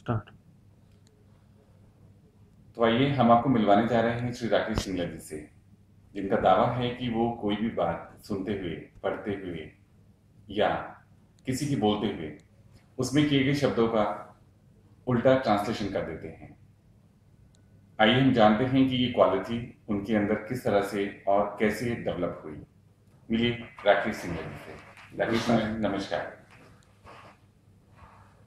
Start. तो आइए हम आपको मिलवाने जा रहे हैं श्री राकेश सिंगला जी से, जिनका दावा है कि वो कोई भी बात सुनते हुए, पढ़ते हुए या किसी की बोलते हुए उसमें किए गए शब्दों का उल्टा ट्रांसलेशन कर देते हैं। आइए हम जानते हैं कि ये क्वालिटी उनके अंदर किस तरह से और कैसे डेवलप हुई। मिलिए राकेश सिंगला जी से। राकेश सिंगला जी, नमस्कार।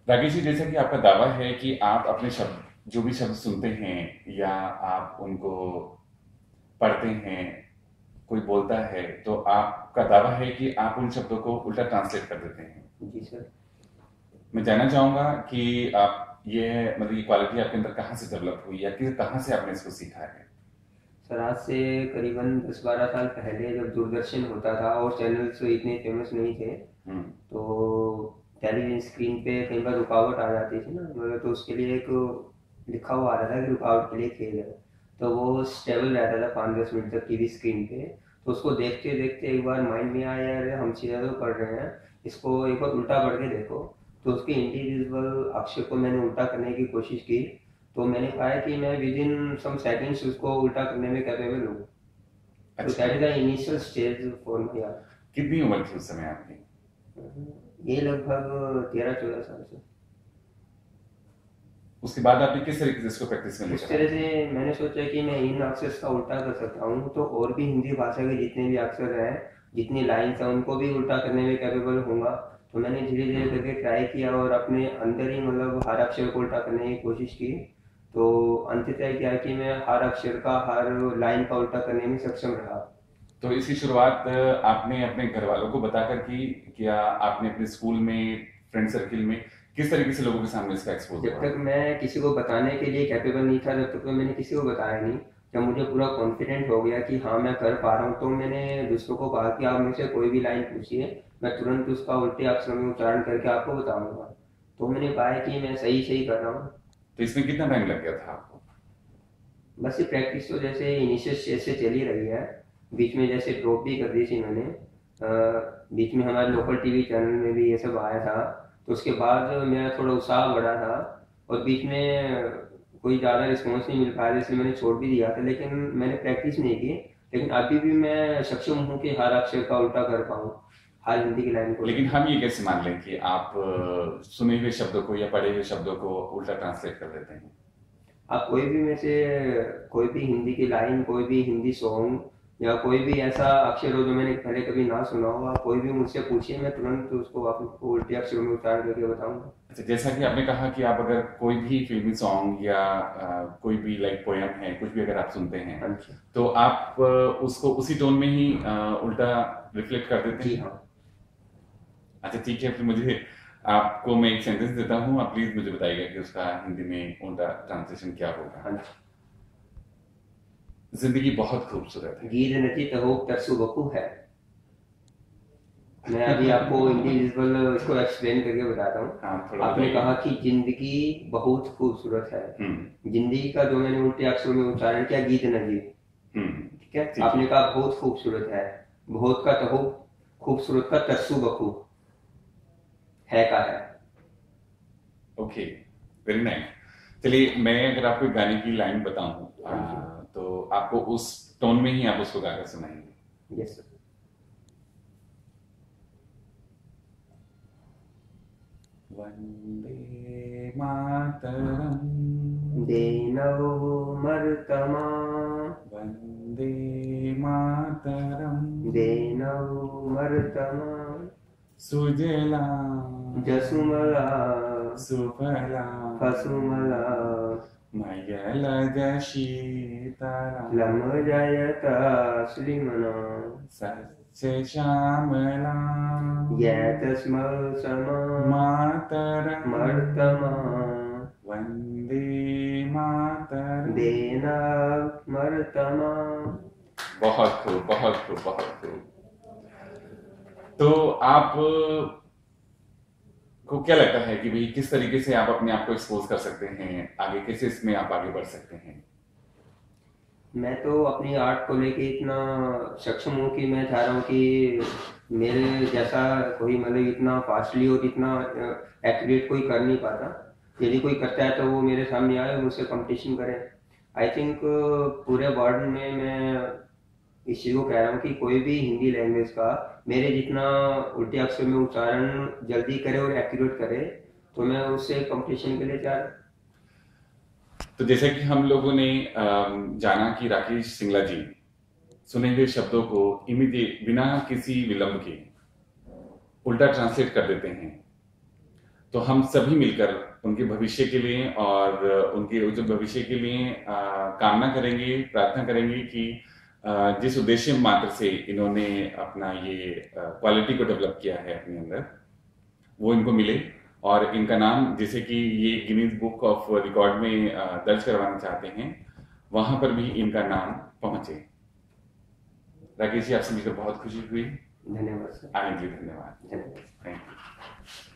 राकेश जी, जैसा कि आपका दावा है कि आप अपने शब्द, जो भी शब्द सुनते हैं या आप उनको पढ़ते हैं, कोई बोलता है तो आपका दावा है कि आप उन शब्दों को उल्टा ट्रांसलेट कर देते हैं। जी सर। मैं जानना चाहूंगा कि आप ये मतलब ये क्वालिटी आपके अंदर कहाँ से डेवलप हुई या कि कहाँ से आपने इसको सीखा है? सर आज से करीबन 10-12 साल पहले जब दूरदर्शन होता था और चैनल्स इतने फेमस नहीं थे, हम्म। तो टेलीविजन स्क्रीन पे कई बार रुकावट आ जाती थी ना, मतलब तो उसके लिए एक लिखा हुआ आ रहा था कि रुकावट के लिए खेल है। तो वो स्टेबल रहता था 5-10 मिनट तक टीवी स्क्रीन पे। तो उसको देखते देखते एक बार माइंड में आया, यार हम सीधा तो पढ़ रहे हैं, इसको एक बार उल्टा पढ़ के देखो। तो उसके इंडिविजुअल अक्षर को मैंने उल्टा करने की कोशिश की। तो मैंने पाया कि मैं विद इन सम सेकंड्स उसको उल्टा करने में कैपेबल हूँ। तो अच्छा, that is the initial stage for my art. कितनी उम्र थी उस समय आपकी? ये लगभग 13-14 साल से। उसके बाद आपने किस तरीके से इसको प्रैक्टिस में उस लेकर तरह आए? से मैंने सोचा कि मैं इन अक्षर का उल्टा कर सकता हूँ, तो और भी हिंदी भाषा के जितने भी अक्षर हैं, जितनी लाइन्स हैं, उनको भी उल्टा करने में कैपेबल होऊंगा। तो मैंने धीरे धीरे करके ट्राई किया और अपने अंदर ही मतलब हर अक्षर को उल्टा करने की कोशिश की। तो अंततः क्या कि मैं हर अक्षर का, हर लाइन का उल्टा करने में सक्षम रहा। तो इसकी शुरुआत आपने अपने घर वालों को बताकर की, क्या आपने अपने स्कूल में, फ्रेंड सर्किल में किस तरीके से लोगों के सामने इसका एक्सपोज जब हुआ? तक मैं किसी को बताने के लिए कैपेबल नहीं था, जब तक तो मैंने किसी को बताया नहीं। जब मुझे पूरा कॉन्फिडेंट हो गया कि हाँ मैं कर पा रहा हूँ, तो मैंने दूसरों को कहा कि आप मुझसे कोई भी लाइन पूछिए, मैं तुरंत उसका उल्टे अक्षरों में उच्चारण करके आपको बताऊंगा। तो मैंने पाया कि मैं सही सही कर रहा हूँ। तो इसमें कितना टाइम लग गया था आपको? बस ये प्रैक्टिस तो जैसे इनिशियल स्टेज से चली रही है। बीच में जैसे ड्रॉप भी कर दी थी मैंने। बीच में हमारे लोकल टीवी चैनल में भी ये सब आया था। तो उसके बाद मेरा थोड़ा उत्साह बढ़ा था। और बीच में कोई ज़्यादा रिस्पॉन्स नहीं मिल पाया, इसलिए मैंने छोड़ भी दिया था, लेकिन मैंने प्रैक्टिस नहीं की। लेकिन अभी भी मैं सक्षम हूँ कि हर अक्षर का उल्टा कर पाऊँ, हर हिंदी की लाइन को लेकिन उल्टा। हम ये कैसे मान लें कि आप सुने हुए शब्दों को या पढ़े हुए शब्दों को उल्टा ट्रांसलेट कर देते हैं? आप कोई भी में से कोई भी हिंदी की लाइन, कोई भी हिंदी सॉन्ग या कोई भी ऐसा अक्षर हो जो मैंने पहले कभी ना सुना हो, आप कोई भी मुझसे पूछिए, मैं तुरंत उसको आपको उल्टे अक्षरों में उच्चारण करके बताऊंगा। अच्छा, जैसा कि आपने कहा कि आप अगर कोई भी फिल्मी सॉन्ग या कोई भी लाइक पोयम है, कुछ भी अगर आप सुनते हैं, हाँ जी। तो आप उसको उसी टोन में ही उल्टा रिफ्लेक्ट कर देते जी हैं? हाँ। अच्छा ठीक है, फिर मुझे आपको मैं एक सेंटेंस देता हूँ, आप प्लीज मुझे बताइएगा कि उसका हिंदी में उल्टा ट्रांसलेशन क्या होगा। हाँ जी। जिंदगी बहुत खूबसूरत है। गीत नची तहो तरसु बकू है। मैं अभी आपको इंडिविजुअल इसको एक्सप्लेन करके बताता हूँ। हाँ, थोड़ा आपने बताइए। कहा कि जिंदगी बहुत खूबसूरत है। हम्म। जिंदगी का जो मैंने उल्टे अक्षरों में उच्चारण किया, गीत नजी। हम्म। ठीक है, ठीक है। आपने कहा बहुत खूबसूरत है। बहुत का तहो, खूबसूरत का तरसु बकू, है का है। Okay, very nice. चलिए, मैं अगर आपको एक गाने की लाइन बताऊं हाँ जी। तो आपको उस टोन में ही आप उसको गाकर सुनाएंगे। Yes sir. वंदे मातरम। देनवो मर्तमा। वंदे मातरम। देनवो मर्तमा। सुजला जसुमला। सुफला फसुमला। मयलज शीतला लम जयता श्रीमना। सच्चे श्यामला यतस्म समा। मातरम। मर्तमा। वंदे मातरम। देना मर्तमा। बहुत खूब, बहुत खूब, बहुत खूब। तो आप को क्या लगता है कि भाई किस तरीके से आप अपने आप को एक्सपोज कर सकते हैं आगे, कैसे इसमें आप आगे बढ़ सकते हैं? मैं तो अपनी आर्ट को लेके इतना सक्षम हूँ कि मैं चाह रहा हूँ कि मेरे जैसा कोई मतलब इतना फास्टली और इतना एक्यूरेट कोई कर नहीं पाता। यदि कोई करता है तो वो मेरे सामने आए और मुझसे कंपटीशन करे। आई थिंक पूरे वर्ल्ड में मैं इस चीज़ को कह रहा हूँ कि कोई भी हिंदी लैंग्वेज का मेरे जितना उल्टे अक्षर में उच्चारण जल्दी करे और एक्यूरेट करे, तो मैं उससे कंपटीशन के लिए तैयार। तो जैसा कि हम लोगों ने जाना कि राकेश सिंगला जी सुने हुए शब्दों को इमीडिएट बिना किसी विलंब के उल्टा ट्रांसलेट कर देते हैं, तो हम सभी मिलकर उनके भविष्य के लिए और उनके उज्जवल भविष्य के लिए कामना करेंगे, प्रार्थना करेंगे कि जिस उद्देश्य मात्र से इन्होंने अपना ये क्वालिटी को डेवलप किया है अपने अंदर, वो इनको मिले और इनका नाम जैसे कि ये गिनीज बुक ऑफ रिकॉर्ड में दर्ज करवाना चाहते हैं, वहां पर भी इनका नाम पहुंचे। राकेश जी, आपसे मिलकर बहुत खुशी हुई। धन्यवाद सर। आने के लिए धन्यवाद। धन्यवाद। Thank you.